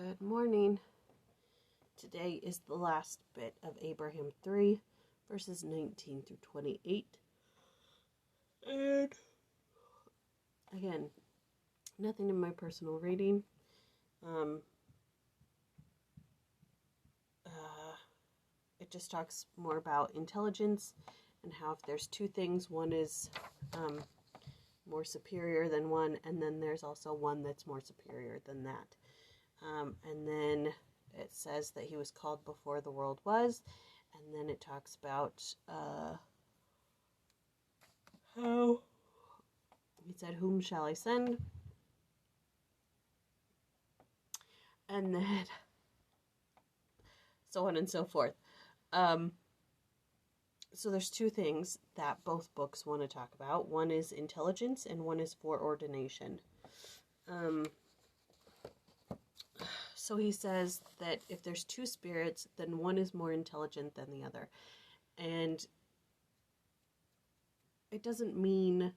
Good morning. Today is the last bit of Abraham 3, verses 19 through 28. And again, nothing in my personal reading. It just talks more about intelligence and how if there's two things, one is more superior than one, and then there's also one that's more superior than that. And then it says that he was called before the world was, and then it talks about how he said, "Whom shall I send?" And then so on and so forth. So there's two things that both books want to talk about. One is intelligence and one is foreordination. So he says that if there's two spirits, then one is more intelligent than the other. And it doesn't mean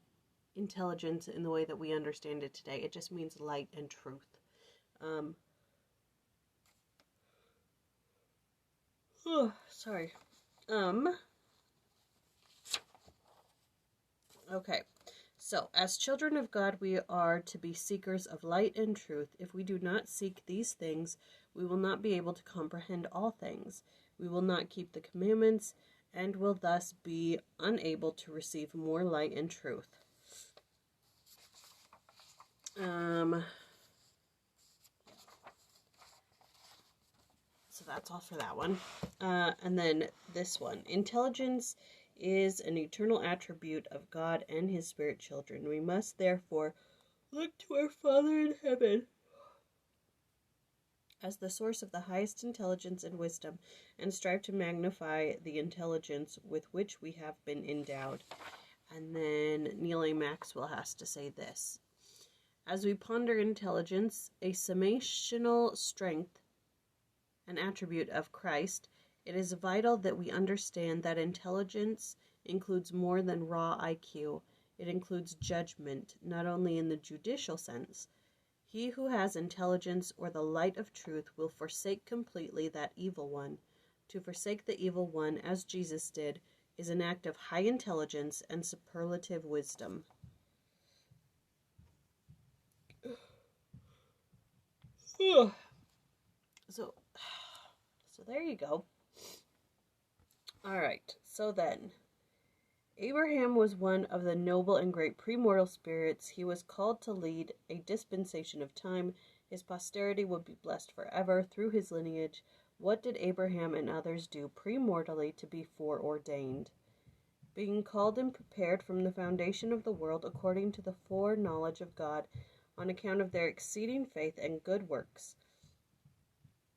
intelligence in the way that we understand it today. It just means light and truth. Sorry. Okay. So, as children of God, we are to be seekers of light and truth. If we do not seek these things, we will not be able to comprehend all things. We will not keep the commandments and will thus be unable to receive more light and truth. So that's all for that one. And then this one. Intelligence is an eternal attribute of God and his spirit children. We must therefore look to our Father in heaven as the source of the highest intelligence and wisdom, and strive to magnify the intelligence with which we have been endowed. And then Neal A. Maxwell has to say this. As we ponder intelligence, a summational strength, an attribute of Christ, it is vital that we understand that intelligence includes more than raw IQ. It includes judgment, not only in the judicial sense. He who has intelligence or the light of truth will forsake completely that evil one. To forsake the evil one, as Jesus did, is an act of high intelligence and superlative wisdom. So there you go. All right, so then, Abraham was one of the noble and great premortal spirits. He was called to lead a dispensation of time. His posterity would be blessed forever through his lineage. What did Abraham and others do premortally to be foreordained? Being called and prepared from the foundation of the world according to the foreknowledge of God, on account of their exceeding faith and good works.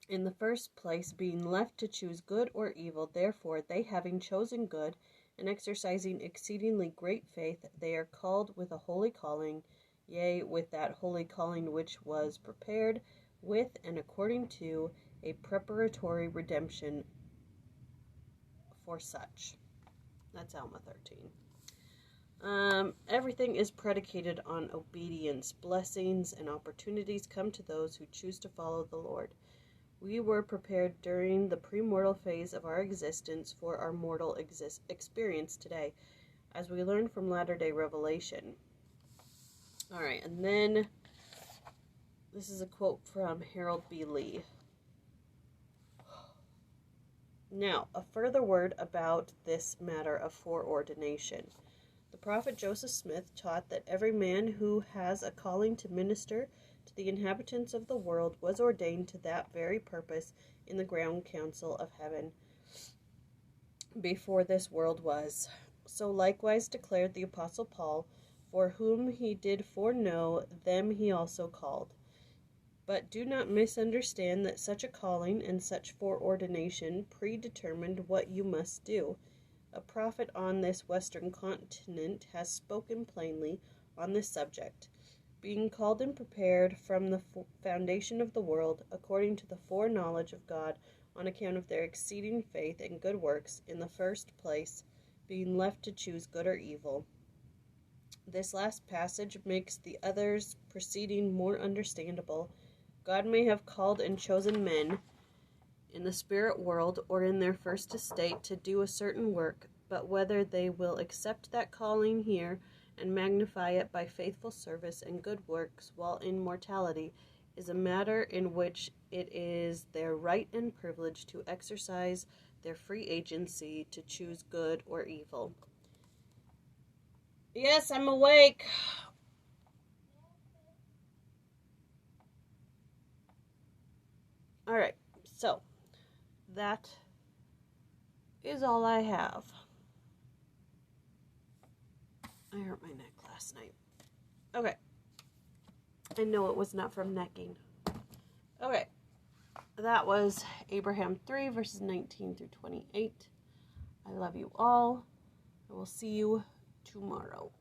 In the first place, being left to choose good or evil, therefore they, having chosen good, and exercising exceedingly great faith, they are called with a holy calling, yea, with that holy calling which was prepared with and according to a preparatory redemption for such. That's Alma 13. Everything is predicated on obedience. Blessings and opportunities come to those who choose to follow the Lord. We were prepared during the premortal phase of our existence for our mortal experience today, as we learn from latter-day revelation. All right, and then this is a quote from Harold B. Lee. Now, a further word about this matter of foreordination. The prophet Joseph Smith taught that every man who has a calling to minister to the inhabitants of the world was ordained to that very purpose in the ground council of heaven before this world was. So likewise declared the apostle Paul, for whom he did foreknow, them he also called. But do not misunderstand that such a calling and such foreordination predetermined what you must do. A prophet on this western continent has spoken plainly on this subject. Being called and prepared from the foundation of the world, according to the foreknowledge of God, on account of their exceeding faith and good works, in the first place, being left to choose good or evil. This last passage makes the others preceding more understandable. God may have called and chosen men in the spirit world or in their first estate to do a certain work, but whether they will accept that calling here and magnify it by faithful service and good works while in mortality is a matter in which it is their right and privilege to exercise their free agency to choose good or evil. Yes, I'm awake. All right, so that is all I have. I hurt my neck last night. Okay. I know it was not from necking. Okay. That was Abraham 3, verses 19 through 28. I love you all. I will see you tomorrow.